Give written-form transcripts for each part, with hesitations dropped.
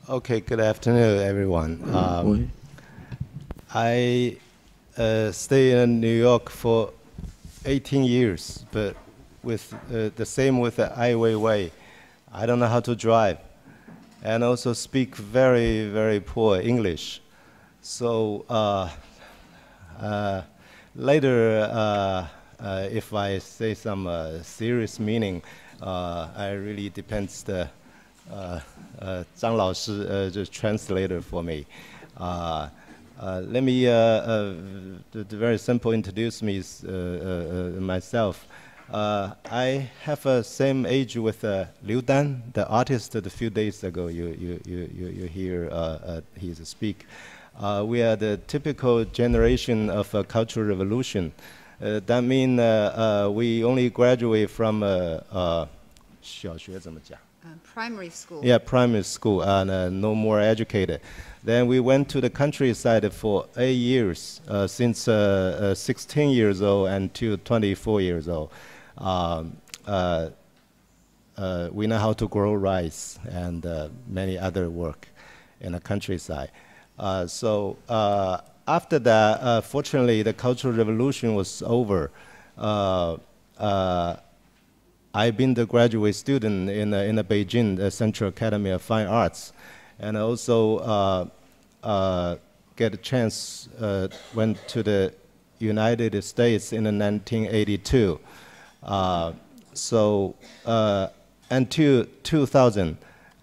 Okay, good afternoon, everyone. I stay in New York for 18 years, but with the same with the Ai Weiwei. I don't know how to drive, and also speak very, very poor English. So later, if I say some serious meaning, I really depends the Zhang Lei, the translator for me. Let me very simple introduce me myself. I have the same age with Liu Dan, the artist. A few days ago, you hear he speak. We are the typical generation of a cultural revolution. That means we only graduate from 小学怎么讲? Primary school. Yeah, primary school, and no more educated. Then we went to the countryside for 8 years, since 16 years old until 24 years old. We know how to grow rice and many other work in the countryside. So after that, fortunately, the Cultural Revolution was over. I've been the graduate student in the Beijing Central Academy of Fine Arts, and also get a chance went to the United States in 1982. So until 2000,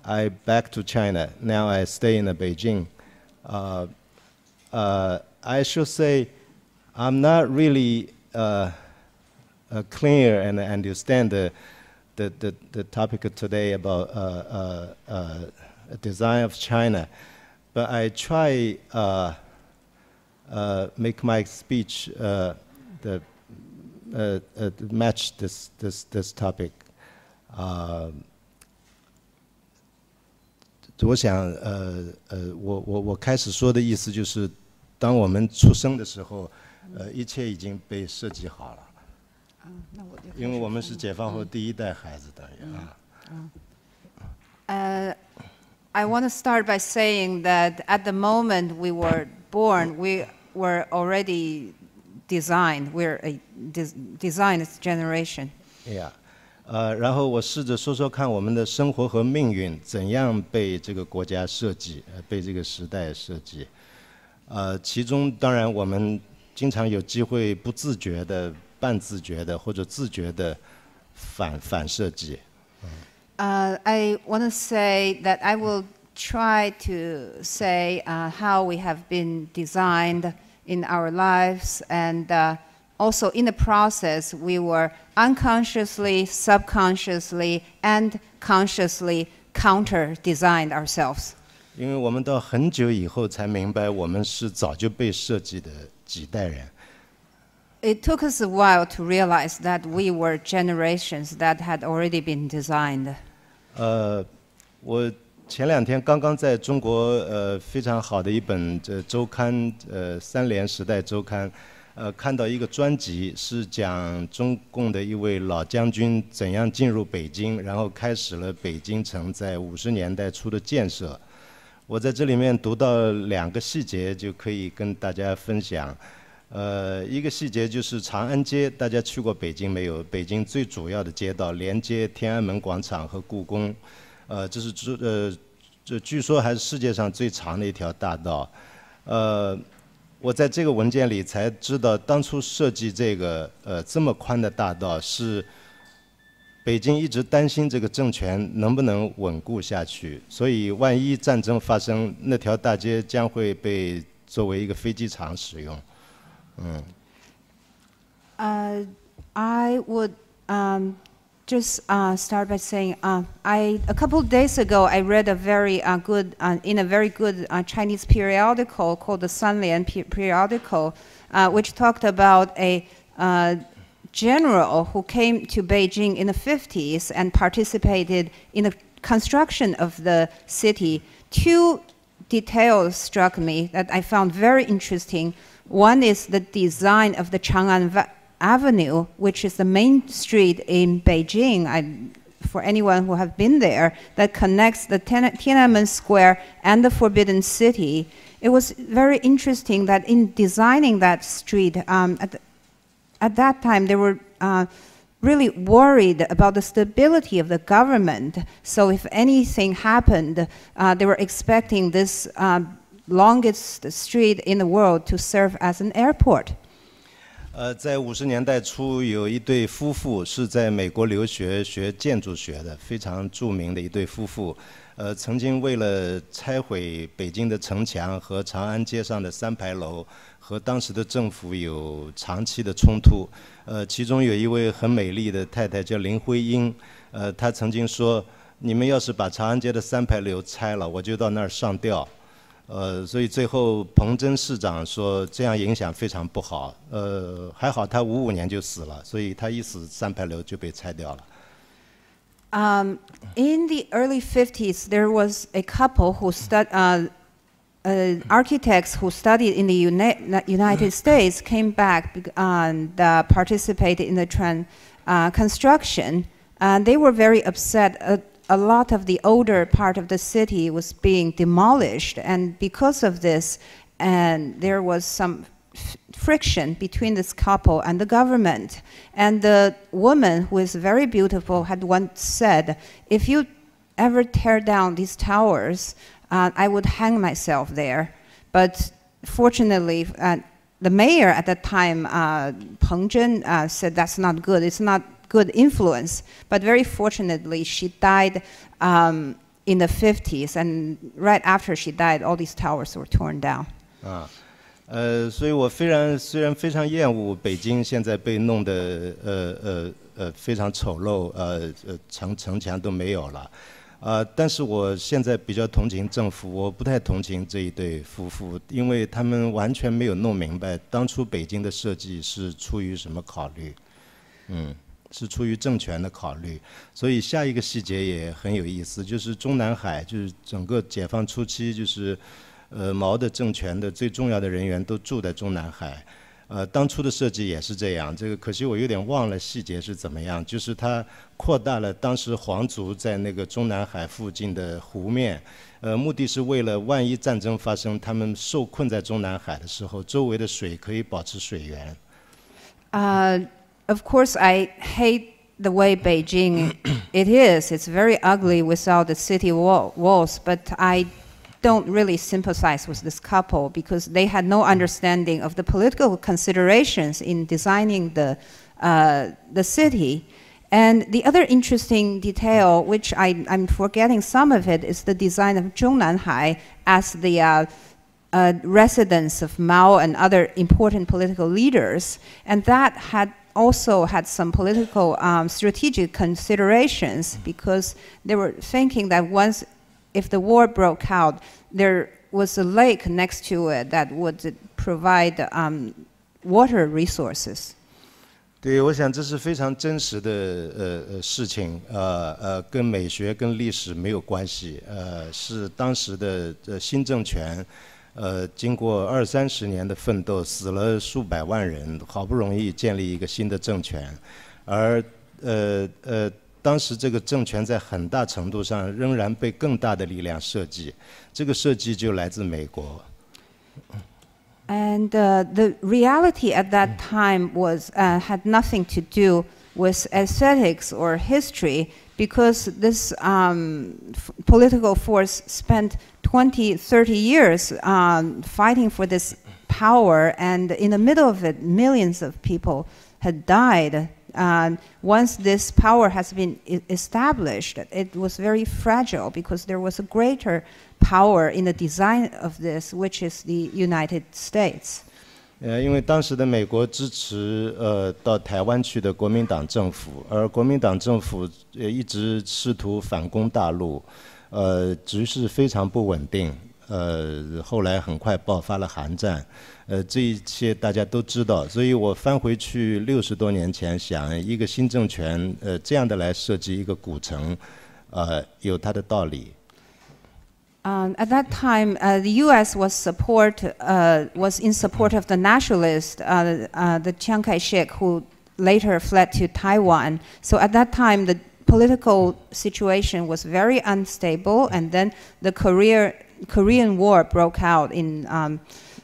I back to China. Now I stay in Beijing. I should say I'm not really clear and understand the topic today about design of China, but I try make my speech match this topic. 我想我开始说的意思就是，当我们出生的时候，一切已经被设计好了。因为我们是解放后第一代孩子，等于啊。I want to start by saying that at the moment we were born, we were already designed. We're a designed generation. Yeah. 然后我试着说说看，我们的生活和命运怎样被这个国家设计，被这个时代设计。其中当然我们经常有机会不自觉的、半自觉的或者自觉的反设计。I want to say that I will try to say how we have been designed in our lives, and also in the process we were unconsciously, subconsciously, and consciously counter-designed ourselves. 因为我们到很久以后才明白，我们是早就被设计的几代人。It took us a while to realize that we were generations that had already been designed. 我前两天刚刚在中国非常好的一本周刊三联时代周刊看到一个专辑，是讲中共的一位老将军怎样进入北京，然后开始了北京城在50年代初的建设。我在这里面读到2个细节，就可以跟大家分享。一个细节就是长安街，大家去过北京没有？北京最主要的街道，连接天安门广场和故宫，这是这据说还是世界上最长的一条大道。我在这个文件里才知道，当初设计这个这么宽的大道，是北京一直担心这个政权能不能稳固下去，所以万一战争发生，那条大街将会被作为一个飞机场使用。I would just start by saying a couple of days ago I read a very good in a very good Chinese periodical called the Sanlian periodical, which talked about a general who came to Beijing in the 50s and participated in the construction of the city. Two details struck me that I found very interesting. One is the design of the Chang'an Avenue, which is the main street in Beijing. for anyone who have been there, that connects the Tiananmen Square and the Forbidden City. It was very interesting that in designing that street, at that time they were really worried about the stability of the government. So if anything happened, they were expecting this longest street in the world to serve as an airport. 在50年代初，有一对夫妇是在美国留学学建筑学的，非常著名的一对夫妇。曾经为了拆毁北京的城墙和长安街上的3牌楼，和当时的政府有长期的冲突。其中有一位很美丽的太太叫林徽因，她曾经说：“你们要是把长安街的3牌楼拆了，我就到那儿上吊。” 所以最后彭真市长说这样影响非常不好。还好他55年就死了，所以他一死3牌楼就被拆掉了。In the early 50s, there was a couple who architects who studied in the United States came back and participated in the construction. And they were very upset. A lot of the older part of the city was being demolished, and because of this, and there was some friction between this couple and the government. And the woman, who is very beautiful, had once said, "If you ever tear down these towers, I would hang myself there." But fortunately, the mayor at that time, Peng Zhen, said that's not good. It's not good influence, but very fortunately she died in the 50s, and right after she died, all these towers were torn down. 所以我虽然非常厌恶北京现在被弄得非常丑陋，城墙都没有了，但是我现在比较同情政府，我不太同情这一对夫妇，因为他们完全没有弄明白当初北京的设计是出于什么考虑，是出于政权的考虑。所以下一个细节也很有意思，就是中南海，就是整个解放初期，就是毛的政权的最重要的人员都住在中南海。当初的设计也是这样，这个可惜我有点忘了细节是怎么样，就是它扩大了当时皇族在那个中南海附近的湖面，目的是为了万一战争发生，他们受困在中南海的时候，周围的水可以保持水源。Of course, I hate the way Beijing it is. It's very ugly without the city walls, but I don't really sympathize with this couple because they had no understanding of the political considerations in designing the city. And the other interesting detail, which I'm forgetting some of it, is the design of Zhongnanhai as the residence of Mao and other important political leaders. And that also had some political strategic considerations because they were thinking that if the war broke out, there was a lake next to it that would provide water resources. 对，我想这是非常真实的事情，跟美学跟历史没有关系，是当时的新政权。经过20-30年的奋斗，死了数百万人，好不容易建立一个新的政权，而当时这个政权在很大程度上仍然被更大的力量设计，这个设计就来自美国。And the reality at that time had nothing to do with aesthetics or history, because this political force spent 20-30 years fighting for this power, and in the middle of it, millions of people had died. Once this power has been established, it was very fragile because there was a greater power in the design of this, which is the United States. 因为当时的美国支持到台湾去的国民党政府，而国民党政府一直试图反攻大陆，局势非常不稳定，后来很快爆发了韩战，这一切大家都知道，所以我翻回去60多年前，想一个新政权这样的来设计一个古城，有它的道理。At that time, the U.S. was in support of the nationalist, the Chiang Kai-shek, who later fled to Taiwan. So at that time, the political situation was very unstable, and then the Korean War broke out in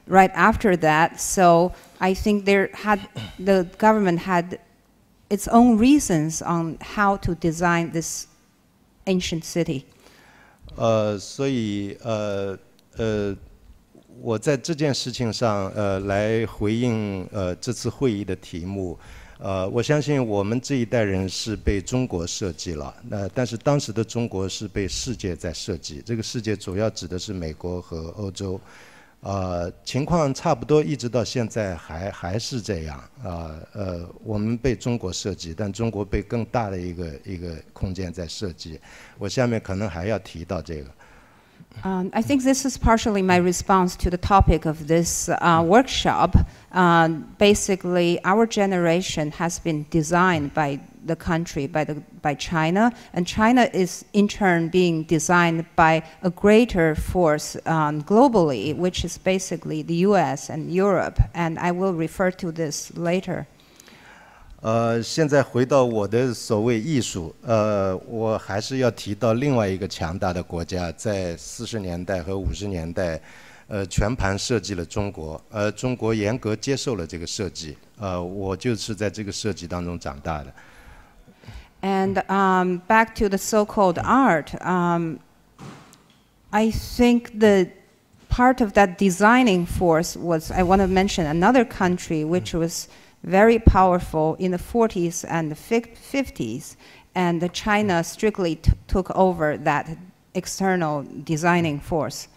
right after that. So I think the government had its own reasons on how to design this ancient city. 所以我在这件事情上来回应这次会议的题目。我相信我们这一代人是被中国设计了，但是当时的中国是被世界在设计，这个世界主要指的是美国和欧洲，情况差不多一直到现在还是这样，我们被中国设计，但中国被更大的一个空间在设计，我下面可能还要提到这个。I think this is partially my response to the topic of this workshop. Basically, our generation has been designed by the country, by China, and China is in turn being designed by a greater force globally, which is basically the US and Europe, and I will refer to this later. 现在回到我的所谓艺术，我还是要提到另外一个强大的国家，在40年代和50年代，全盘设计了中国，中国严格接受了这个设计，我就是在这个设计当中长大的。And back to the so-called art, I think the part of that designing force was, I want to mention another country which was very powerful in the 40s and the 50s, and China strictly took over that external designing force.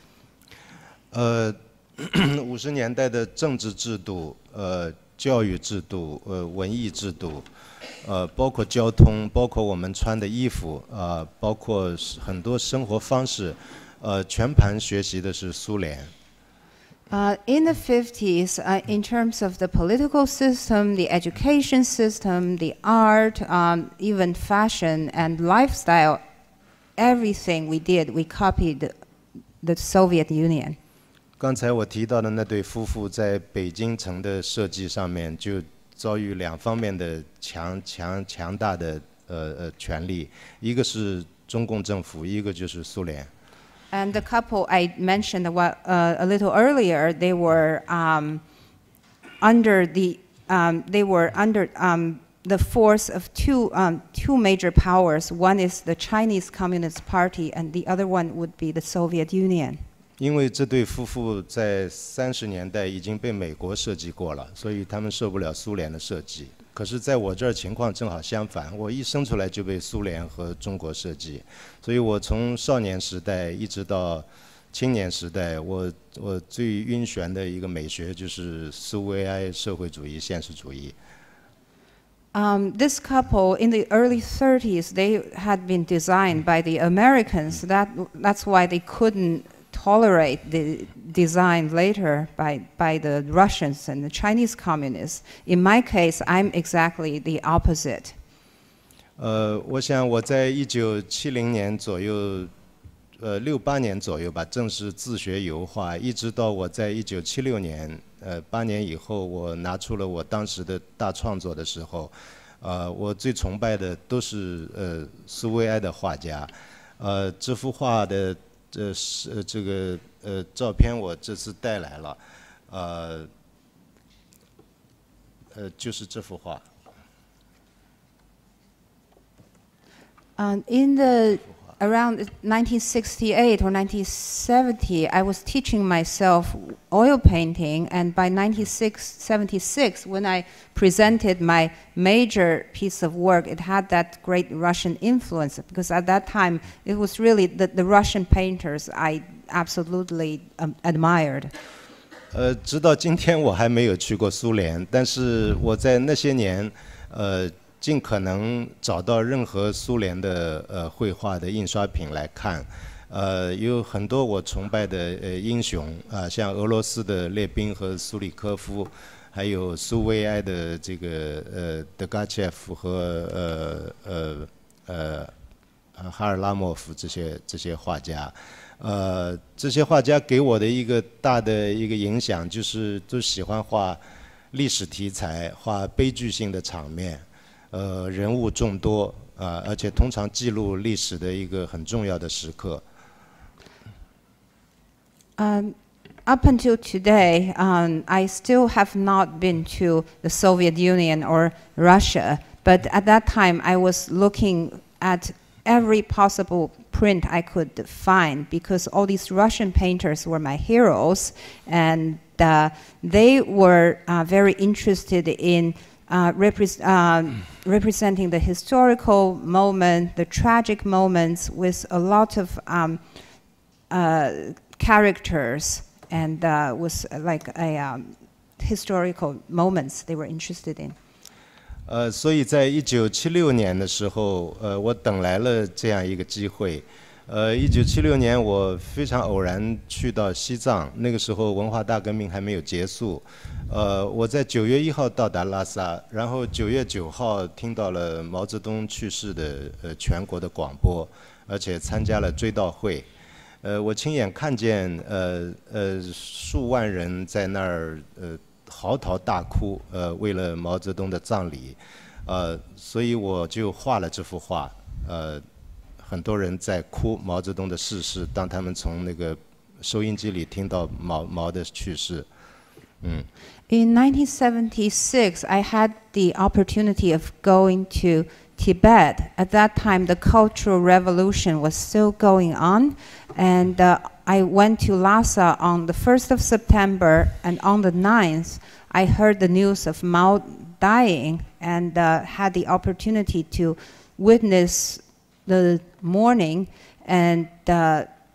50年代的政治制度、教育制度、文艺制度，包括交通，包括我们穿的衣服，包括很多生活方式，全盘学习的是苏联。In the 50s, in terms of the political system, the education system, the art, even fashion and lifestyle, everything we did, we copied the Soviet Union. 刚才我提到的那对夫妇在北京城的设计上面，就遭遇两方面的强大的权力，一个是中共政府，一个就是苏联。And the couple I mentioned a little earlier, they were under the force of two major powers. One is the Chinese Communist Party, and the other one would be the Soviet Union. 因为这对夫妇在30年代已经被美国设计过了，所以他们受不了苏联的设计。可是在我这儿情况正好相反，我一生出来就被苏联和中国设计，所以我从少年时代一直到青年时代，我最晕眩的一个美学就是苏维埃社会主义现实主义。This couple in the early 30s, they had been designed by the Americans. That's why they couldn't tolerate the design later by the Russians and the Chinese communists. In my case, I'm exactly the opposite. 我想我在1970年左右，68年左右吧，正式自学油画，一直到我在1976年，8年以后，我拿出了我当时的大创作的时候，我最崇拜的都是苏维埃的画家，这幅画的。这个照片我这次带来了，就是这幅画。In the around 1968 or 1970, I was teaching myself oil painting, and by 1976, when I presented my major piece of work, it had that great Russian influence, because at that time, it was really the Russian painters I absolutely admired. 直到今天我还没有去过苏联，但是我在那些年，尽可能找到任何苏联的绘画的印刷品来看，有很多我崇拜的英雄像俄罗斯的列宾和苏里科夫，还有苏维埃的这个德嘎切夫和哈尔拉莫夫这些画家，这些画家给我的一个大的一个影响就是都喜欢画历史题材，画悲剧性的场面。人物众多，而且通常记录历史的一个很重要的时刻。Up until today, I still have not been to the Soviet Union or Russia, but at that time I was looking at every possible print I could find because all these Russian painters were my heroes, and they were very interested in representing the historical moment, the tragic moments with a lot of characters, and was like a historical moments they were interested in. 所以在1976年的时候，我等来了这样一个机会。1976年我非常偶然去到西藏，那个时候文化大革命还没有结束。我在9月1号到达拉萨，然后9月9号听到了毛泽东去世的全国的广播，而且参加了追悼会。我亲眼看见数万人在那儿嚎啕大哭，为了毛泽东的葬礼，所以我就画了这幅画。很多人在哭毛泽东的逝世，当他们从那个收音机里听到毛的去世。In 1976, I had the opportunity of going to Tibet. At that time, the Cultural Revolution was still going on, and I went to Lhasa on the 1st of September, and on the 9th, I heard the news of Mao dying, and had the opportunity to witness the mourning, and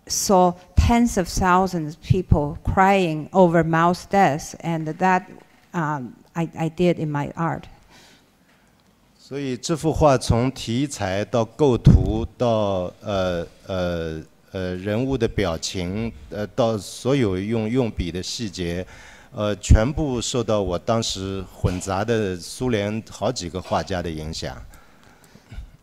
saw tens of thousands of people crying over Mao's death, and that I did in my art. 所以这幅画从题材到构图到人物的表情，到所有用笔的细节，全部受到我当时混杂的苏联好几个画家的影响。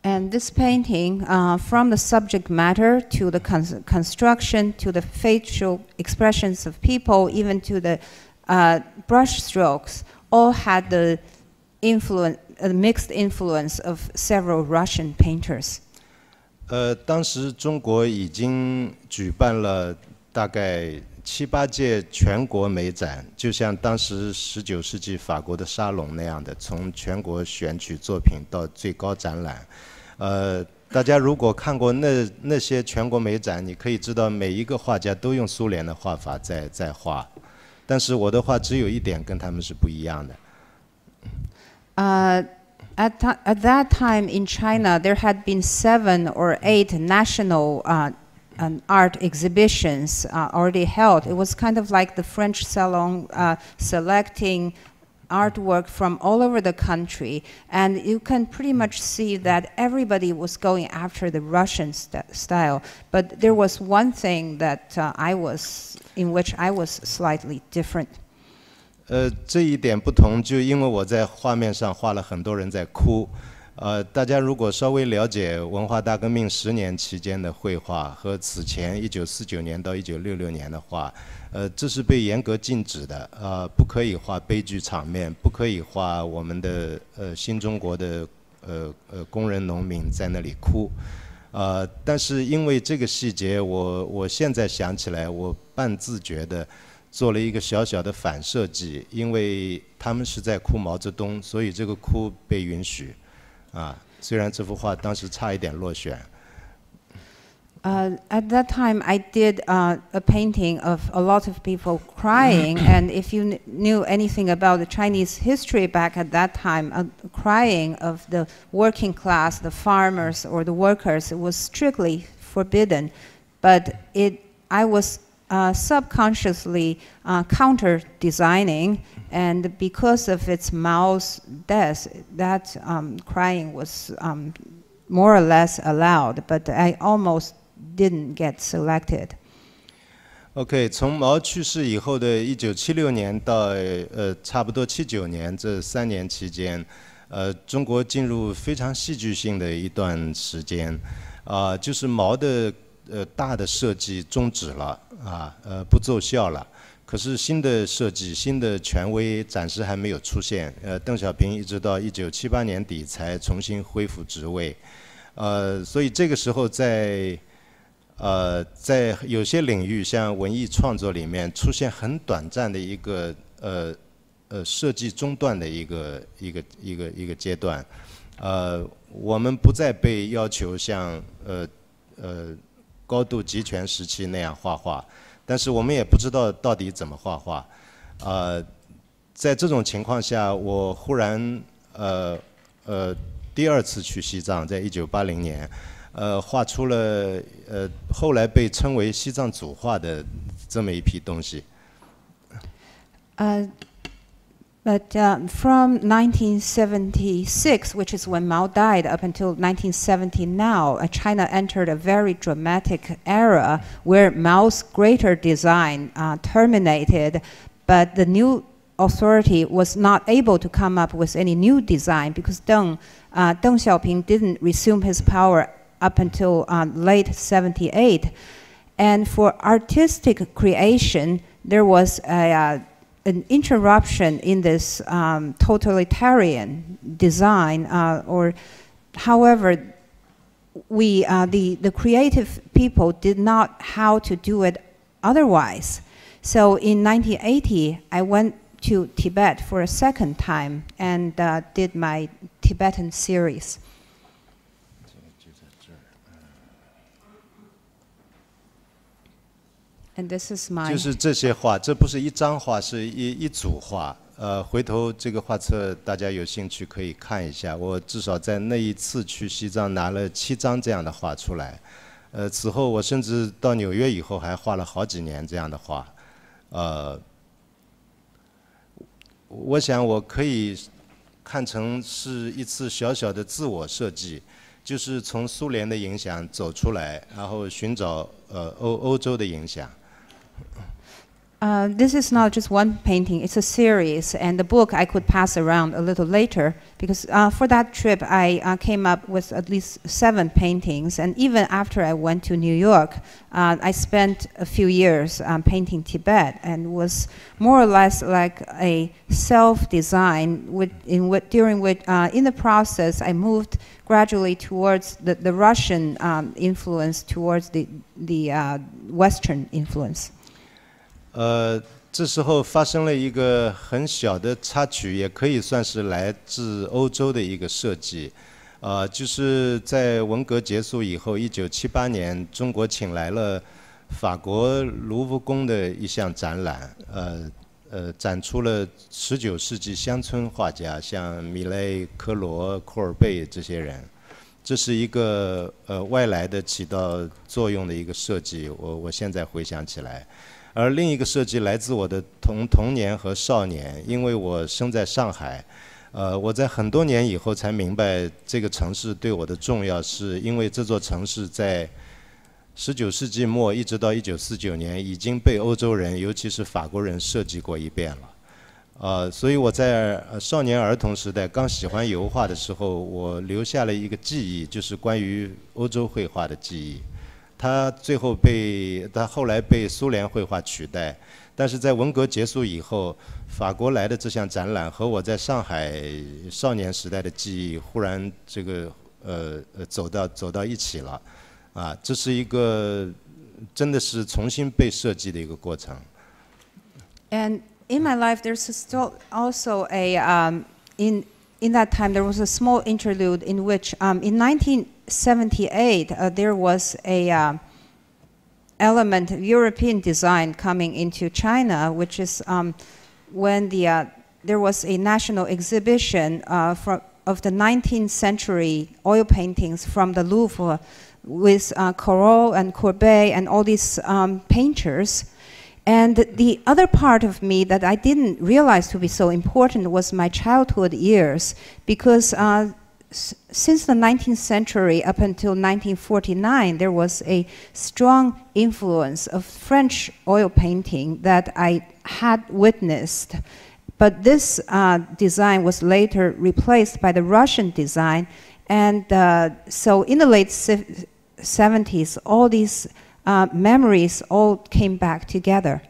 And this painting, from the subject matter to the construction to the facial expressions of people, even to the brush strokes, all had the mixed influence of several Russian painters. 当时中国已经举办了大概7、8届全国美展，就像当时19世纪法国的沙龙那样的，从全国选取作品到最高展览。大家如果看过那些全国美展，你可以知道每一个画家都用苏联的画法在画，但是我的画只有一点跟他们是不一样的。At that time in China, there had been 7 or 8 national art exhibitions already held. It was kind of like the French Salon, selecting artwork from all over the country, and you can pretty much see that everybody was going after the Russian style. But there was one thing that in which I was slightly different. 这一点不同，就因为我在画面上画了很多人在哭。大家如果稍微了解文化大革命10年期间的绘画和此前1949年到1966年的画，这是被严格禁止的，不可以画悲剧场面，不可以画我们的新中国的工人农民在那里哭。但是因为这个细节，我现在想起来，我半自觉的做了一个小小的反设计，因为他们是在哭毛泽东，所以这个哭被允许。虽然这幅画当时差一点落选。At that time, I did a painting of a lot of people crying, and if you knew anything about the Chinese history back at that time, crying of the working class, the farmers or the workers, it was strictly forbidden. But I was subconsciously counter-designing, and because of its Mao's death, that crying was more or less allowed, but I almost didn't get selected. OK， 从毛去世以后的1976年到差不多79年这3年期间，中国进入非常戏剧性的一段时间，就是毛的大的设计终止了，不奏效了。可是新的设计、新的权威暂时还没有出现。邓小平一直到1978年底才重新恢复职位。所以这个时候在有些领域，像文艺创作里面出现很短暂的一个设计中断的一个阶段，我们不再被要求像高度集权时期那样画画，但是我们也不知道到底怎么画画，在这种情况下，我忽然第2次去西藏，在1980年，画出了后来被称为西藏组画的这么一批东西。But from 1976, which is when Mao died, up until 1970 now, China entered a very dramatic era where Mao's greater design terminated, but the new authority was not able to come up with any new design because Deng Xiaoping didn't resume his power up until late 78. And for artistic creation, there was an interruption in this totalitarian design, however, the creative people did not how to do it otherwise. So in 1980, I went to Tibet for a second time and did my Tibetan series. And this is my 就是这些画，这不是一张画，是一组画。回头这个画册大家有兴趣可以看一下。我至少在那一次去西藏拿了7张这样的画出来。此后我甚至到纽约以后还画了好几年这样的画。我想我可以看成是一次小小的自我设计，就是从苏联的影响走出来，然后寻找欧洲的影响。This is not just one painting, it's a series, and the book I could pass around a little later, because for that trip I came up with at least 7 paintings, and even after I went to New York, I spent a few years painting Tibet, and was more or less like a self-design, during which, in the process, I moved gradually towards the Russian influence, towards the Western influence. 这时候发生了一个很小的插曲，也可以算是来自欧洲的一个设计。就是在文革结束以后，1978年，中国请来了法国卢浮宫的一项展览，展出了19世纪乡村画家，像米勒、科罗、库尔贝这些人。这是一个外来的起到作用的一个设计，我现在回想起来。而另一个设计来自我的童年和少年，因为我生在上海，我在很多年以后才明白这个城市对我的重要，是因为这座城市在19世纪末一直到1949年已经被欧洲人，尤其是法国人设计过一遍了。所以我在少年儿童时代刚喜欢油画的时候，我留下了一个记忆，就是关于欧洲绘画的记忆。他后来被苏联绘画取代，但是在文革结束以后，法国来的这项展览和我在上海少年时代的记忆忽然这个走到一起了，这是一个真的是重新被设计的一个过程。And in my life, there's still also in that time there was a small interlude in which in 1978 there was a element of European design coming into China, which is when there was a national exhibition of the 19th century oil paintings from the Louvre with Corot and Courbet and all these painters. And the other part of me that I didn't realize to be so important was my childhood years, because since the 19th century up until 1949, there was a strong influence of French oil painting that I had witnessed. But this design was later replaced by the Russian design. And so in the late 70s, all these memories all came back together.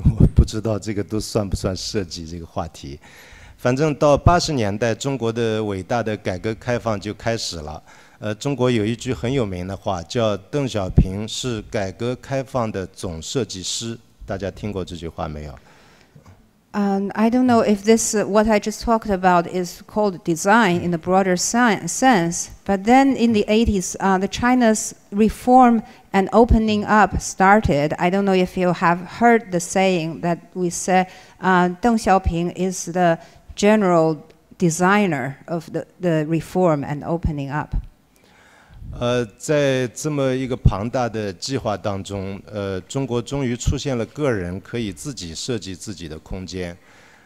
我不知道这个都算不算设计这个话题，反正到80年代，中国的伟大的改革开放就开始了。中国有一句很有名的话，叫邓小平是改革开放的总设计师。大家听过这句话没有？ I don't know if this, what I just talked about is called design in the broader sense, but then in the 80s, the China's reform and opening up started. I don't know if you have heard the saying that we say Deng Xiaoping is the general designer of the reform and opening up. 在这么一个庞大的计划当中，中国终于出现了个人可以自己设计自己的空间。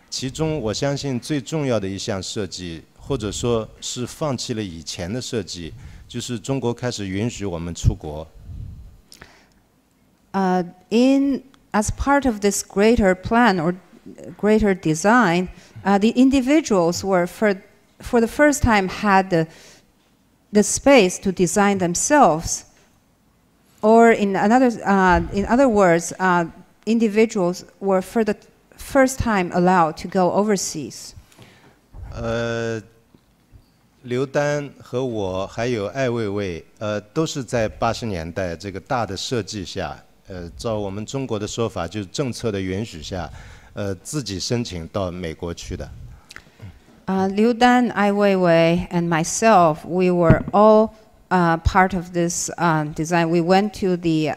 其中，我相信最重要的一项设计，或者说是放弃了以前的设计，就是中国开始允许我们出国。As part of this greater plan or greater design, the individuals were for the first time had the space to design themselves, or in other words, individuals were for the first time allowed to go overseas. 刘丹和我还有艾未未，都是在80年代这个大的设计下，照我们中国的说法，就是政策的允许下，自己申请到美国去的。Liu Dan, Ai Weiwei, and myself, we were all part of this design. We went to the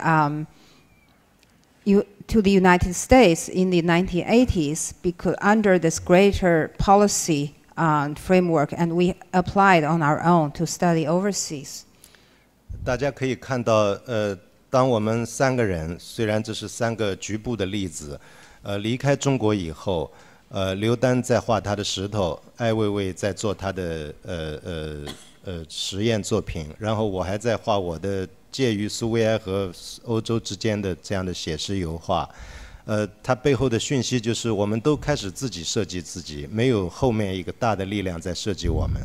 United States in the 1980s because under this greater policy framework, and we applied on our own to study overseas. 大家可以看到，当我们3个人，虽然这是3个局部的例子，离开中国以后。刘丹在画他的石头，艾未未在做他的实验作品，然后我还在画我的介于苏维埃和欧洲之间的这样的写实油画。它背后的讯息就是我们都开始自己设计自己，没有后面一个大的力量在设计我们。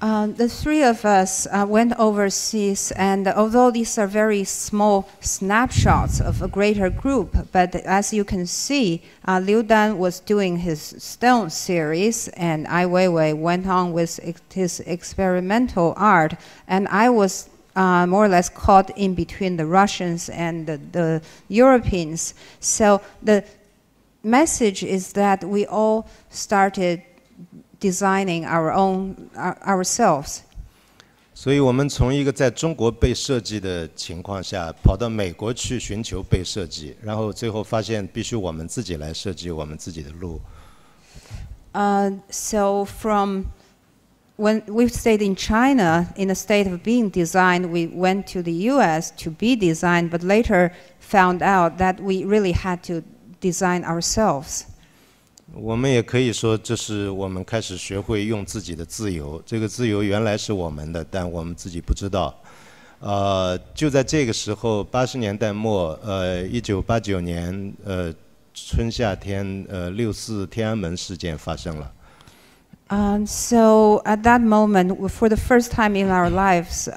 The three of us went overseas, and although these are very small snapshots of a greater group, but as you can see, Liu Dan was doing his stone series, and Ai Weiwei went on with his experimental art, and I was more or less caught in between the Russians and the Europeans. So the message is that we all started designing ourselves. 所以我们从一个在中国被设计的情况下，跑到美国去寻求被设计，然后最后发现必须我们自己来设计我们自己的路。So from when we stayed in China in a state of being designed, we went to the U.S. to be designed, but later found out that we really had to design ourselves. 我们也可以说，这是我们开始学会用自己的自由。这个自由原来是我们的，但我们自己不知道。就在这个时候，80年代末，1989年，春夏天，6·4天安门事件发生了。So at that moment, for the first time in our lives,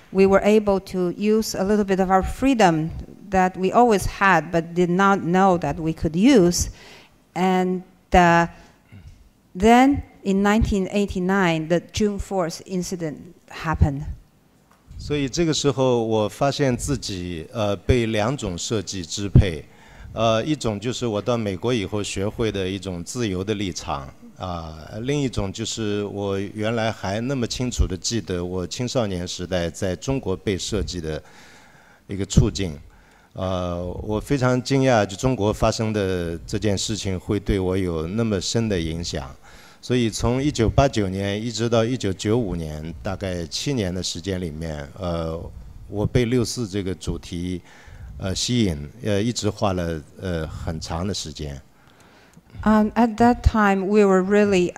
we were able to use a little bit of our freedom that we always had, but did not know that we could use. And then in 1989, the June 4th incident happened. 所以这个时候，我发现自己被2种设计支配，一种就是我到美国以后学会的一种自由的立场，另一种就是我原来还那么清楚地记得我青少年时代在中国被设计的一个处境。我非常惊讶，就中国发生的这件事情会对我有那么深的影响。所以从1989年一直到1995年，大概7年的时间里面，我被6·4这个主题吸引，一直画了很长的时间。At that time, we were really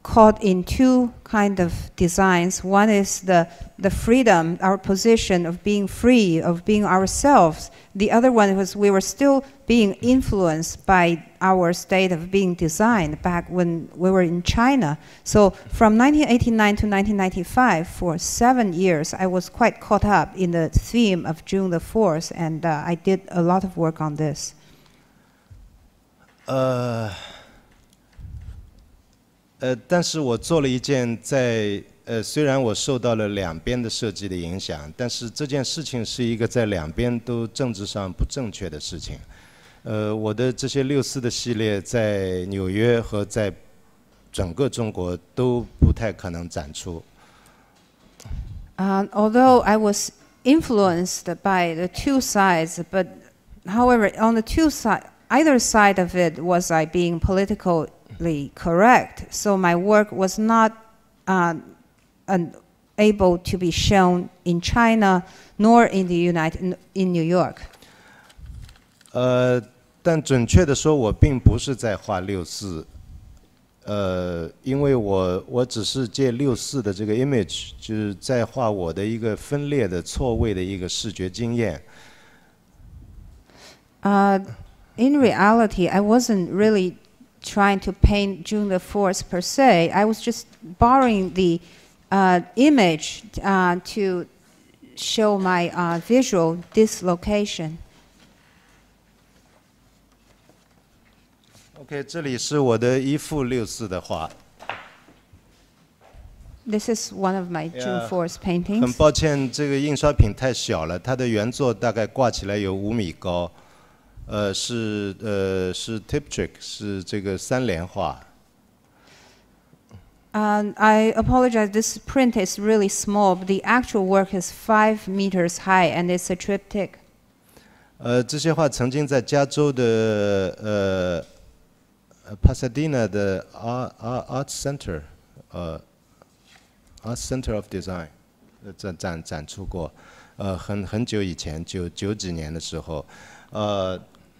caught in two kind of designs. One is the freedom, our position of being free, of being ourselves. The other one was we were still being influenced by our state of being designed back when we were in China. So from 1989 to 1995, for 7 years, I was quite caught up in the theme of June the 4th, and I did a lot of work on this. 但是我做了一件虽然我受到了两边的设计的影响，但是这件事情是一个在两边都政治上不正确的事情。我的这些64的系列在纽约和在整个中国都不太可能展出。Although I was influenced by the two sides, but however, on the either side of it was I being politically correct. So my work was not able to be shown in China nor in New York. 但准确的说，我并不是在画64。因为我只是借64的这个 image， 就是在画我的一个分裂的错位的一个视觉经验。In reality, I wasn't really trying to paint June the 4th per se. I was just borrowing the image to show my visual dislocation. OK， 这里是我的一幅64的画。This is one of my June 4th paintings. 很抱歉，这个印刷品太小了，它的原作大概挂起来有5米高，是 triptych， 是这个3联画。I apologize. This print is really small, but the actual work is 5 meters high, and it's a triptych. 这些画曾经在加州的Pasadena 的 Art Center， Art Center of Design， 展出过，很久以前，90几年的时候，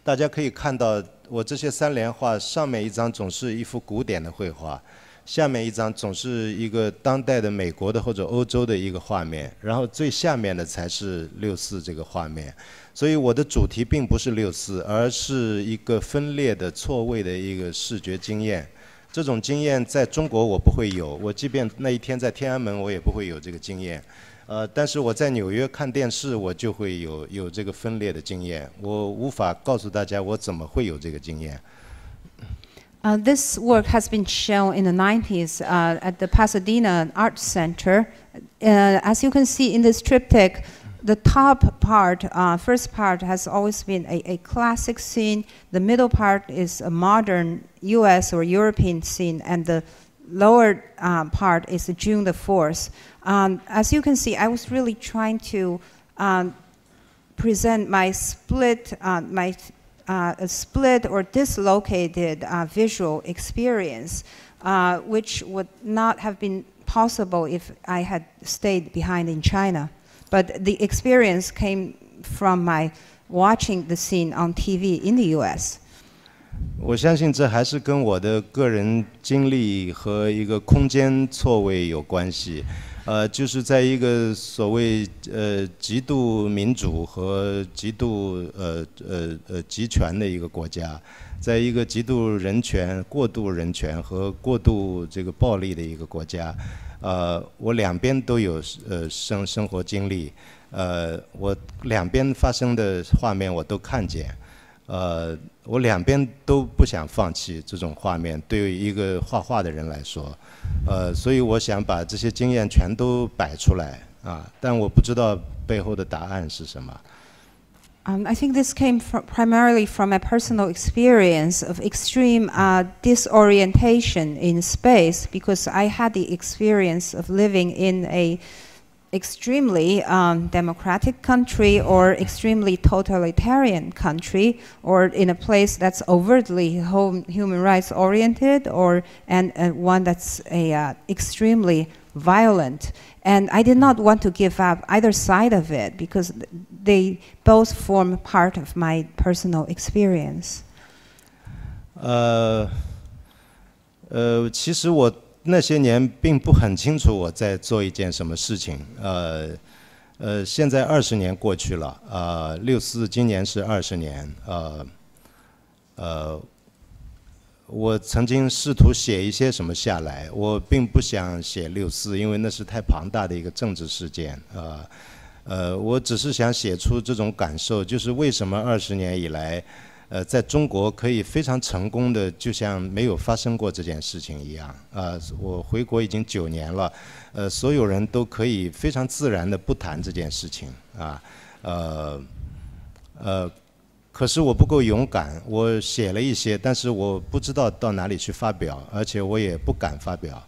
大家可以看到我这些3联画，上面一张总是一幅古典的绘画，下面一张总是一个当代的美国的或者欧洲的一个画面，然后最下面的才是64这个画面。所以我的主题并不是64，而是一个分裂的错位的一个视觉经验。这种经验在中国我不会有，我即便那一天在天安门，我也不会有这个经验。但是我在纽约看电视，我就会有这个分裂的经验。我无法告诉大家我怎么会有这个经验。This work has been shown in the 90s at the Pasadena Art Center. As you can see in this triptych, the top part, first part, has always been a classic scene. The middle part is a modern US or European scene, and the lower part is June the 4th. As you can see, I was really trying to present my split or dislocated visual experience, which would not have been possible if I had stayed behind in China. But the experience came from my watching the scene on TV in the US. 我相信这还是跟我的个人经历和一个空间错位有关系。就是在一个所谓极度民主和极度集权的一个国家，在一个极度人权、过度人权和过度这个暴力的一个国家，我两边都有生活经历，我两边发生的画面我都看见，我两边都不想放弃这种画面，对于一个画画的人来说，所以我想把这些经验全都摆出来啊，但我不知道背后的答案是什么。I think this came primarily from a personal experience of extreme disorientation in space, because I had the experience of living in a extremely democratic country or extremely totalitarian country, or in a place that's overtly human rights oriented, or and one that's extremely violent. And I did not want to give up either side of it, because they both form part of my personal experience. 其实我那些年并不很清楚我在做一件什么事情。现在20年过去了，64今年是20年。我曾经试图写一些什么下来，我并不想写64，因为那是太庞大的一个政治事件。我只是想写出这种感受，就是为什么20年以来，在中国可以非常成功的，就像没有发生过这件事情一样。我回国已经9年了，所有人都可以非常自然的不谈这件事情可是我不够勇敢，我写了一些，但是我不知道到哪里去发表，而且我也不敢发表。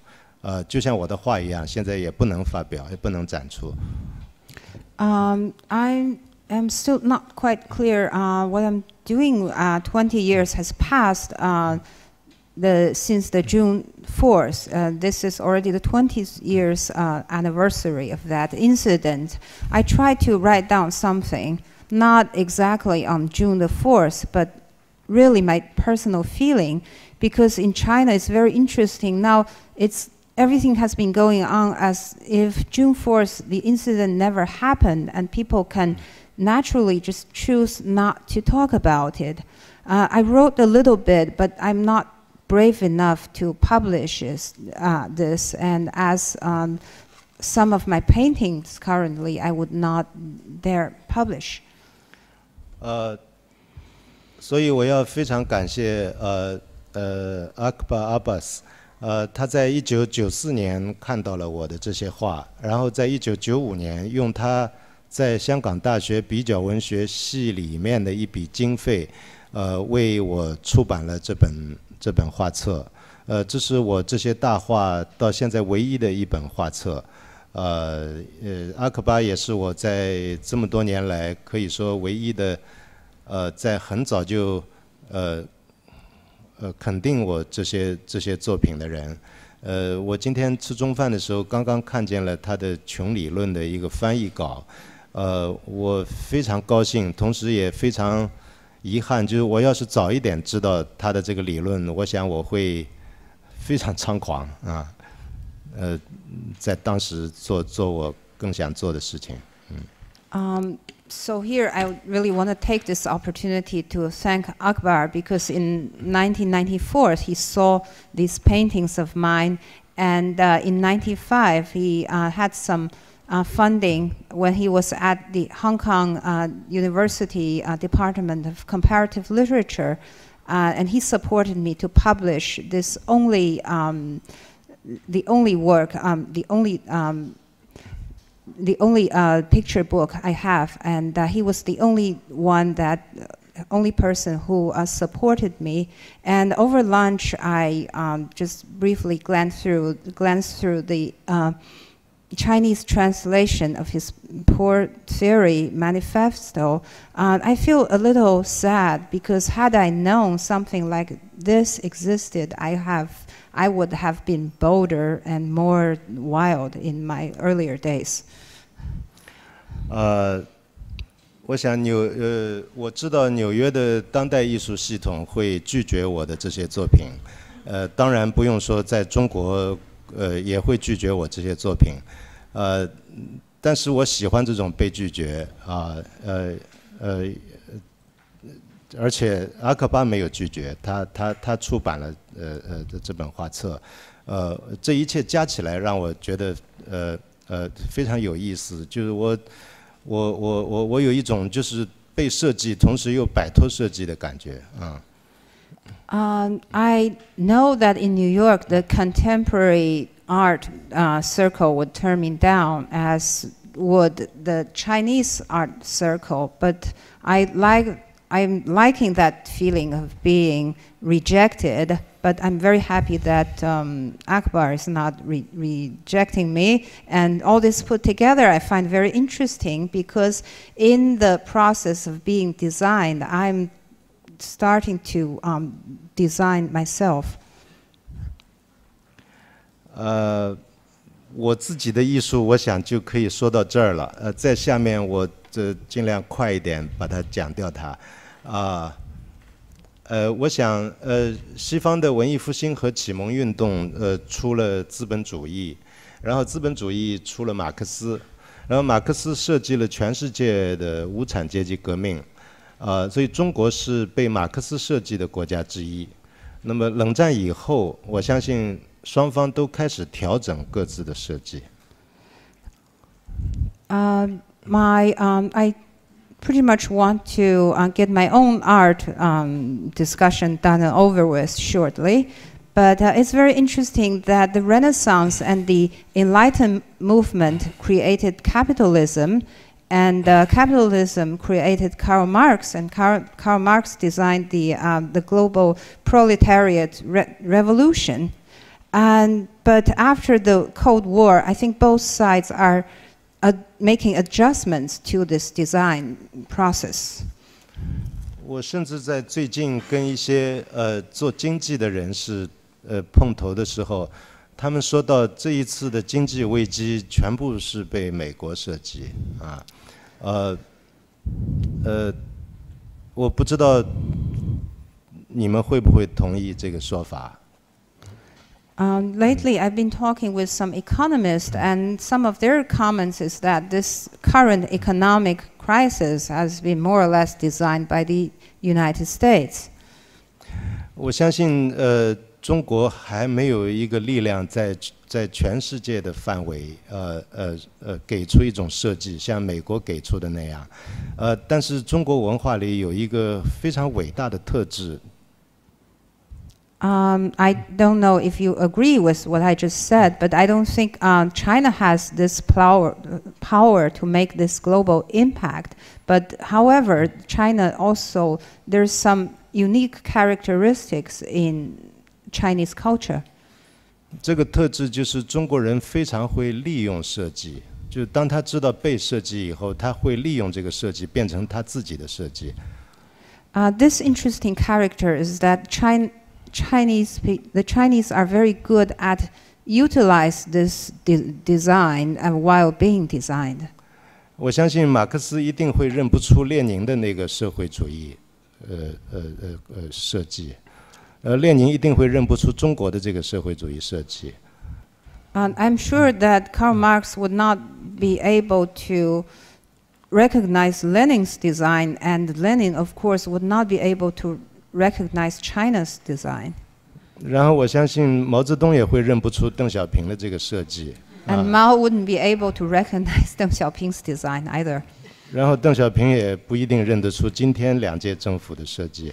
就像我的画一样，现在也不能发表，也不能展出。I am still not quite clear what I'm doing. 20 years has passed since the June 4th. This is already the 20th years anniversary of that incident. I tried to write down something, not exactly on June the 4th, but really my personal feeling, because in China it's very interesting. Now everything has been going on as if June 4th, the incident never happened, and people can naturally just choose not to talk about it. I wrote a little bit, but I'm not brave enough to publish this, and as some of my paintings currently, I would not dare publish. 所以我要非常感谢Akbar Abbas。他在1994年看到了我的这些画，然后在1995年用他在香港大学比较文学系里面的一笔经费，为我出版了这本画册。这是我这些大画到现在唯一的一本画册。阿克巴也是我在这么多年来可以说唯一的，在很早就肯定我这些作品的人。我今天吃中饭的时候刚刚看见了他的穷理论的一个翻译稿，我非常高兴，同时也非常遗憾，就是我要是早一点知道他的这个理论，我想我会非常猖狂在当时做我更想做的事情。So here I really want to take this opportunity to thank Akbar, because in 1994 he saw these paintings of mine, and in 95 he had some funding when he was at the Hong Kong University Department of Comparative Literature, and he supported me to publish this the only picture book I have, and he was the only person who supported me. And over lunch, I just briefly glanced through the Chinese translation of his Poor Theory manifesto. I feel a little sad, because had I known something like this existed, I would have been bolder and more wild in my earlier days. 我想我知道纽约的当代艺术系统会拒绝我的这些作品，当然不用说在中国也会拒绝我这些作品，但是我喜欢这种被拒绝而且阿克巴没有拒绝，他出版了这本画册，这一切加起来让我觉得非常有意思，就是我有一种就是被设计，同时又摆脱设计的感觉I know that in New York the contemporary art circle would turn me down, as would the Chinese art circle, but I'm liking that feeling of being rejected, but I'm very happy that Akbar is not rejecting me. And all this put together I find very interesting, because in the process of being designed, I'm starting to design myself. 我自己的艺术我想就可以说到这儿了，在下面我尽量快一点把它讲掉它。我想西方的文艺复兴和启蒙运动出了资本主义，然后资本主义出了马克思，然后马克思设计了全世界的无产阶级革命，所以中国是被马克思设计的国家之一。那么冷战以后，我相信双方都开始调整各自的设计。I pretty much want to get my own art discussion done and over with shortly. But it's very interesting that the Renaissance and the Enlightenment movement created capitalism, and capitalism created Karl Marx, and Karl Marx designed the global proletariat revolution. But after the Cold War, I think both sides are making adjustments to this design process. 我甚至在最近跟一些做经济的人士碰头的时候，他们说到这一次的经济危机全部是被美国设计啊，我不知道你们会不会同意这个说法。 Lately, I've been talking with some economists, and some of their comments is that this current economic crisis has been more or less designed by the United States. 我相信，中国还没有一个力量在全世界的范围，给出一种设计，像美国给出的那样。但是中国文化里有一个非常伟大的特质。 I don't know if you agree with what I just said, but I don't think China has this power to make this global impact. But however, China also, there's some unique characteristics in Chinese culture. 这个特质就是中国人非常会利用设计，就当他知道被设计以后，他会利用这个设计变成他自己的设计。This interesting character is that the Chinese are very good at utilize this design while being designed. 我相信马克思一定会认不出列宁的那个社会主义，设计，列宁一定会认不出中国的这个社会主义设计。I'm sure that Karl Marx would not be able to recognize Lenin's design, and Lenin, of course, would not be able to recognize China's design. 然后我相信毛泽东也会认不出邓小平的这个设计。And Mao wouldn't be able to recognize Deng Xiaoping's design either. 然后邓小平也不一定认得出今天两届政府的设计。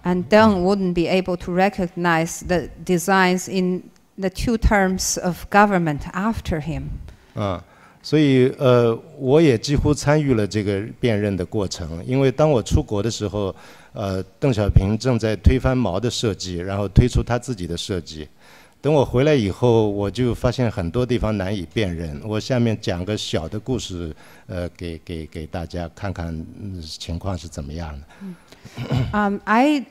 And Deng wouldn't be able to recognize the designs in the 2 terms of government after him. 所以我也几乎参与了这个辨认的过程，因为当我出国的时候，邓小平正在推翻毛的设计，然后推出他自己的设计。等我回来以后，我就发现很多地方难以辨认。我下面讲个小的故事，给大家看看情况是怎么样的。I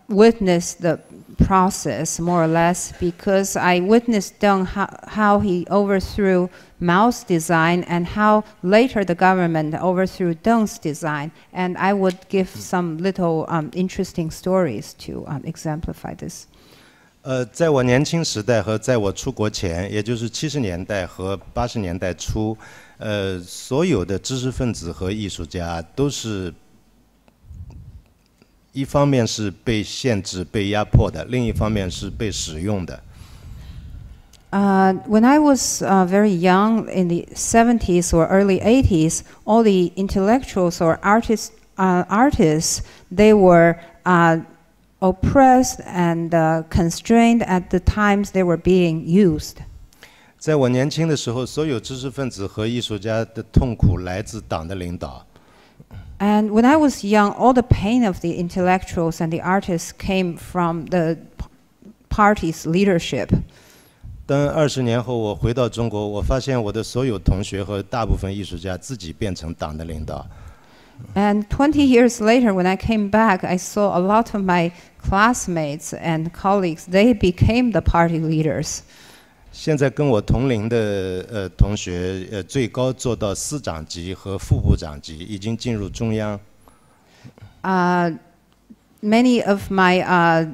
witnessed the process more or less because I witnessed Deng how he overthrew Mao's design and how later the government overthrew Deng's design, and I would give some little interesting stories to exemplify this. 在我年轻时代和在我出国前，也就是70年代和80年代初，所有的知识分子和艺术家都是。一方面是被限制、被压迫的，另一方面是被使用的。When I was very young, in the 70s or early 80s, all the intellectuals or artists, they were oppressed and constrained at the times they were being used. 在我年轻的时候，所有知识分子和艺术家的痛苦来自党的领导。And when I was young, all the pain of the intellectuals and the artists came from the party's leadership. 当20年后我回到中国，我发现我的所有同学和大部分艺术家自己变成党的领导。And 20 years later, when I came back, I saw a lot of my classmates and colleagues, they became the party leaders. 现在跟我同龄的同学，最高做到司长级和副部长级，已经进入中央。Many of my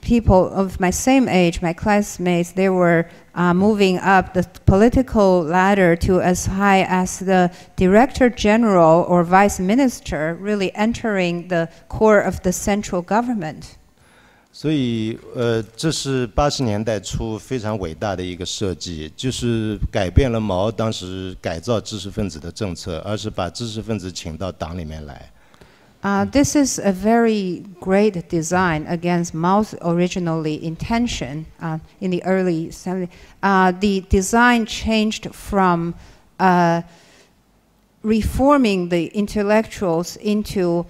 people of my same age, my classmates, they were moving up the political ladder to as high as the director general or vice minister, really entering the core of the central government. 所以，这是80年代初非常伟大的一个设计，就是改变了毛当时改造知识分子的政策，而是把知识分子请到党里面来。This is a very great design against Mao's originally intention in the early 70s. The design changed from reforming the intellectuals into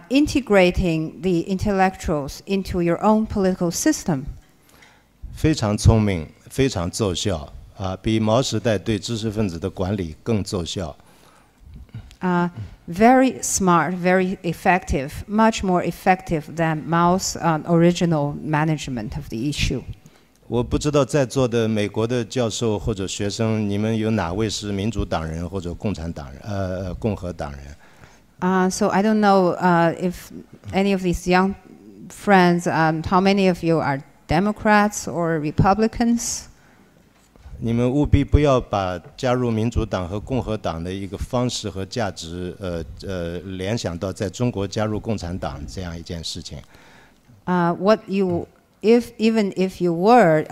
integrating the intellectuals into your own political system. 非常聪明，非常奏效比毛时代对知识分子的管理更奏效。Very smart, very effective, much more effective than Mao's original management of the issue. 我不知道在座的美国的教授或者学生，你们有哪位是民主党人或者共产党人？共和党人。So I don't know if any of these young friends, how many of you are Democrats or Republicans? 你们务必不要把加入民主党和共和党的一个方式和价值，联想到在中国加入共产党这样一件事情。What you, even if you were,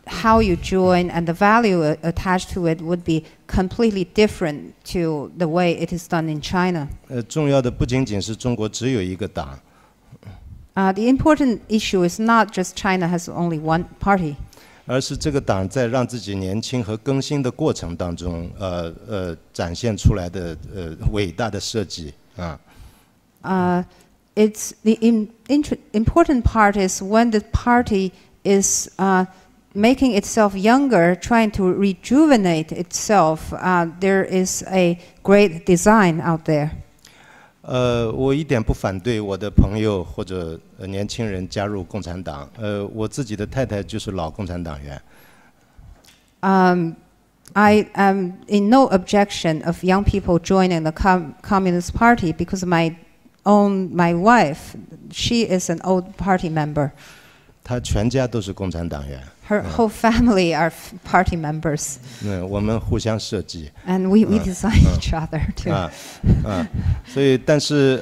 how you join and the value attached to it would be completely different to the way it is done in China. 重要的不仅仅是中国只有一个党。The important issue is not just China has only one party. 而是这个党在让自己年轻和更新的过程当中，展现出来的伟大的设计啊。It's the important part is when the party is making itself younger, trying to rejuvenate itself. There is a great design out there. 我一点不反对我的朋友或者年轻人加入共产党。我自己的太太就是老共产党员。I am in no objection of young people joining the Communist Party because my wife, she is an old party member. 她全家都是共产党员。Her whole family are party members. 我们互相设计。And we design each other too. 所以，但是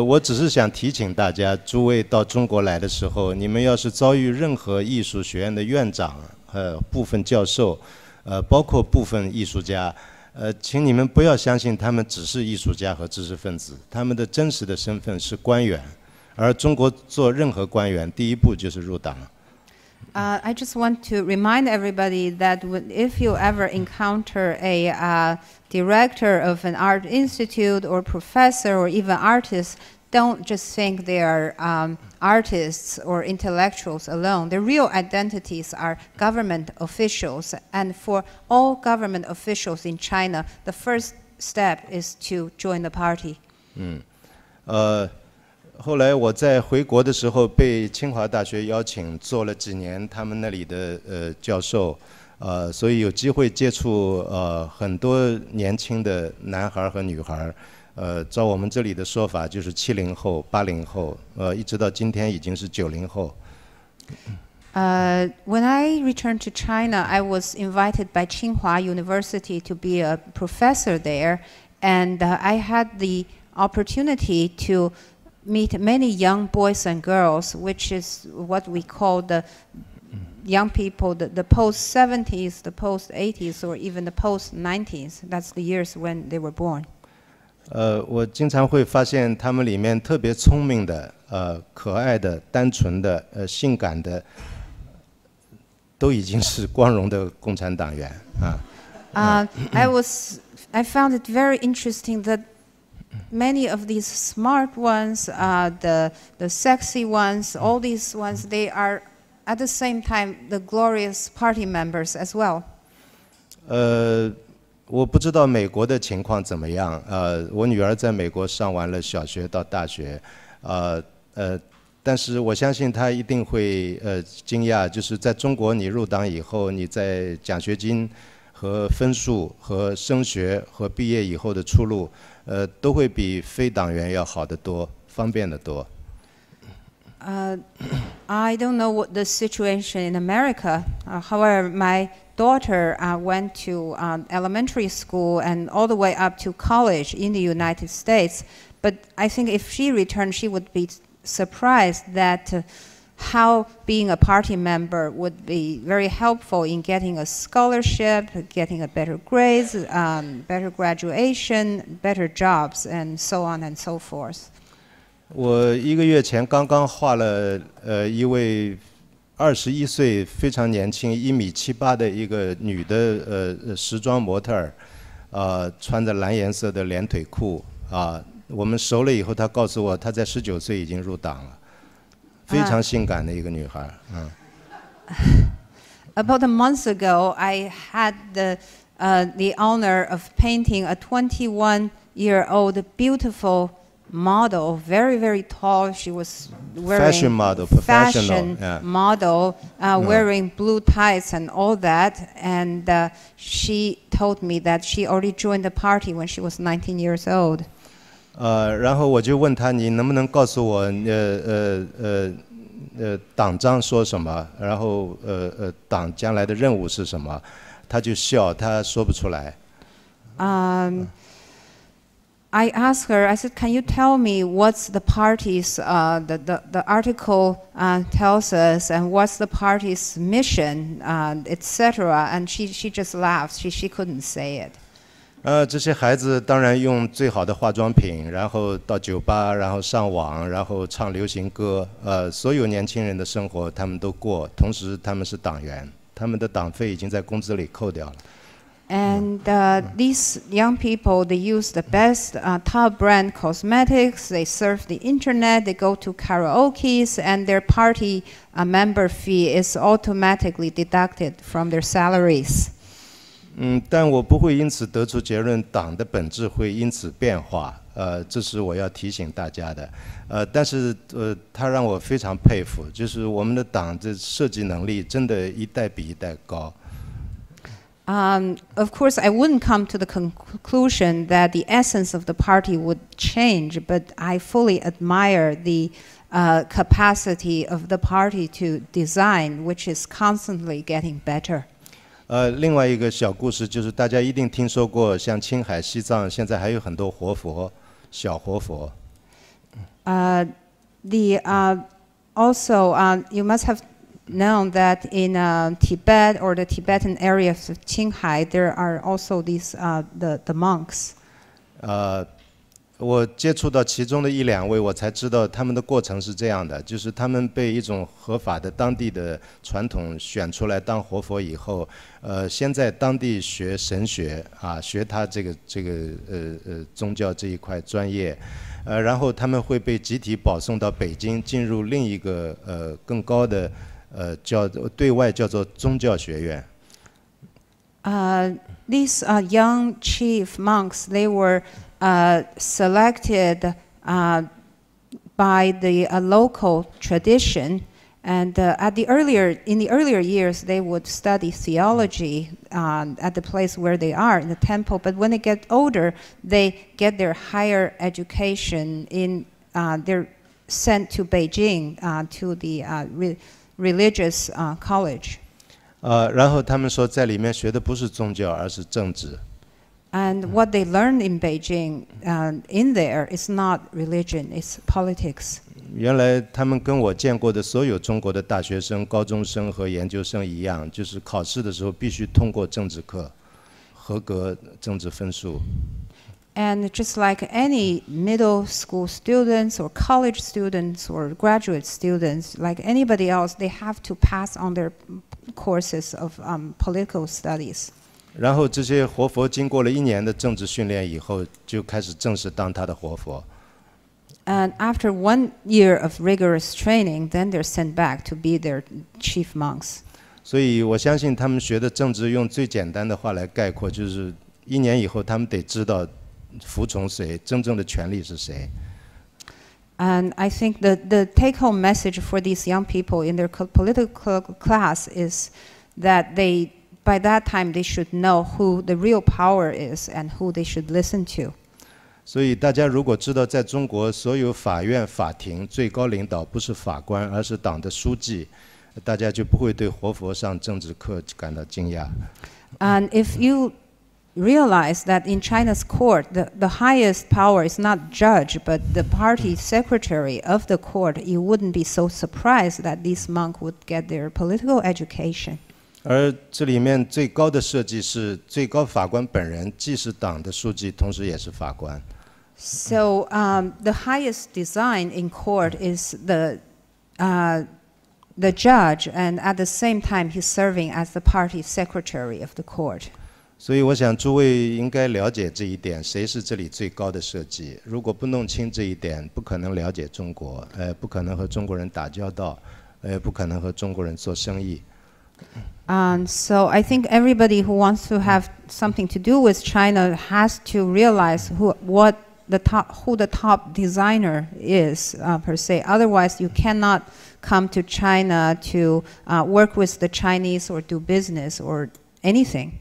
我只是想提醒大家，诸位到中国来的时候，你们要是遭遇任何艺术学院的院长、部分教授，包括部分艺术家，请你们不要相信他们只是艺术家和知识分子，他们的真实的身份是官员。而中国做任何官员，第一步就是入党。I just want to remind everybody that if you ever encounter a director of an art institute or professor or even artist, don't just think they are artists or intellectuals alone. Their real identities are government officials. And for all government officials in China, the first step is to join the party. 后来我在回国的时候被清华大学邀请做了几年他们那里的教授，所以有机会接触很多年轻的男孩和女孩，照我们这里的说法就是70后、80后，一直到今天已经是90后。When I returned to China, I was invited by Tsinghua University to be a professor there, and I had the opportunity to meet many young boys and girls, which is what we call the young people, the post-70s, the post-80s, or even the post-90s. That's the years when they were born. 我经常会发现他们里面特别聪明的、可爱的、单纯的、性感的，都已经是光荣的共产党员啊。I found it very interesting that many of these smart ones, the sexy ones, all these ones, they are at the same time the glorious party members as well. 我不知道美国的情况怎么样。我女儿在美国上完了小学到大学，但是我相信她一定会惊讶，就是在中国你入党以后，你在奖学金和分数和升学和毕业以后的出路。都会比非党员要好得多，方便得多。I don't know what the situation in America. However, my daughter went to elementary school and all the way up to college in the United States. But I think if she returned, she would be surprised that how being a party member would be very helpful in getting a scholarship, getting a better grades, better graduation, better jobs, and so on and so forth. 我1个月前刚刚画了一位21岁非常年轻1.78米的一个女的时装模特儿，穿着蓝颜色的连腿裤啊。我们熟了以后，她告诉我她在19岁已经入党了，非常性感的一个女孩。About a month ago, I had the honor of painting a 21-year-old beautiful model, very, very tall. She was wearing fashion model, professional, fashion model, wearing blue tights and all that. And she told me that she already joined the party when she was 19 years old. 然后我就问她，你能不能告诉我，党章说什么？然后党将来的任务是什么？她就笑，她说不出来。I asked her, I said, can you tell me what's the party's, the article tells us, and what's the party's mission, etc. And she just laughed. She couldn't say it. 这些孩子当然用最好的化妆品，然后到酒吧，然后上网，然后唱流行歌，所有年轻人的生活他们都过，同时他们是党员，他们的党费已经在工资里扣掉了。And these young people, they use the best top brand cosmetics, they surf the internet, they go to karaokes, and their party member fee is automatically deducted from their salaries. 但我不会因此得出结论，党的本质会因此变化，这是我要提醒大家的。但是他让我非常佩服，就是我们的党的设计能力真的一代比一代高。Of course, I wouldn't come to the conclusion that the essence of the party would change, but I fully admire the capacity of the party to design, which is constantly getting better. 另外一个小故事就是大家一定听说过，像青海、西藏现在还有很多活佛，小活佛。Also, you must have known that in Tibet or the Tibetan areas of Qinghai, there are also these the monks. 我接触到其中的1、2位，我才知道他们的过程是这样的，就是他们被一种合法的当地的传统选出来当活佛以后，先在当地学神学啊，学他这个宗教这一块专业，然后他们会被集体保送到北京，进入另一个更高的对外叫做宗教学院。These young chief monks, they were selected by the local tradition, and in the earlier years, they would study theology at the place where they are in the temple. But when they get older, they get their higher education they're sent to Beijing to the religious college. 然后他们说，在里面学的不是宗教，而是政治。And what they learned in Beijing, in there, is not religion; it's politics. 原来他们跟我见过的所有中国的大学生、高中生和研究生一样，就是考试的时候必须通过政治课，合格政治分数。And just like any middle school students or college students or graduate students, like anybody else, they have to pass on their courses of political studies. 然后这些活佛经过了1年的政治训练以后，就开始正式当他的活佛。And after 1 year of rigorous training, then they're sent back to be their chief monks. 所以我相信他们学的政治，用最简单的话来概括，就是1年以后他们得知道服从谁，真正的权利是谁。And I think the take-home message for these young people in their political class is that by that time they should know who the real power is and who they should listen to. 所以大家如果知道，在中国所有法院、法庭最高领导不是法官，而是党的书记，大家就不会对活佛上政治课感到惊讶。And if you realize that in China's court, the highest power is not judge, but the party secretary of the court, you wouldn't be so surprised that this monk would get their political education. 而这里面最高的设计是最高法官本人，既是党的书记，同时也是法官。So the highest design in court is the judge, and at the same time he's serving as the party secretary of the court. 所以我想诸位应该了解这一点，谁是这里最高的设计？如果不弄清这一点，不可能了解中国，不可能和中国人打交道，不可能和中国人做生意。So I think everybody who wants to have something to do with China has to realize who the top designer is per se. Otherwise, you cannot come to China to work with the Chinese or do business or anything.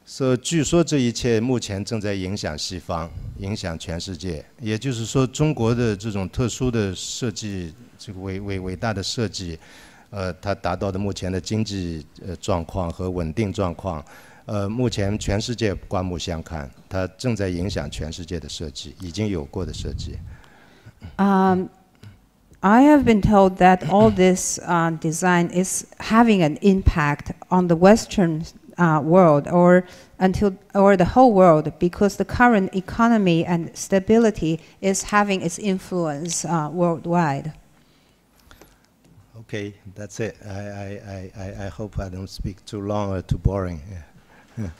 所以据说这一切目前正在影响西方，影响全世界。也就是说，中国的这种特殊的设计，这个伟大的设计，它达到的目前的经济状况和稳定状况，目前全世界刮目相看，它正在影响全世界的设计，已经有过的设计。I have been told that all this design is having an impact on the Western world or the whole world, because the current economy and stability is having its influence worldwide. Okay, that's it. I hope I don't speak too long or too boring. Yeah.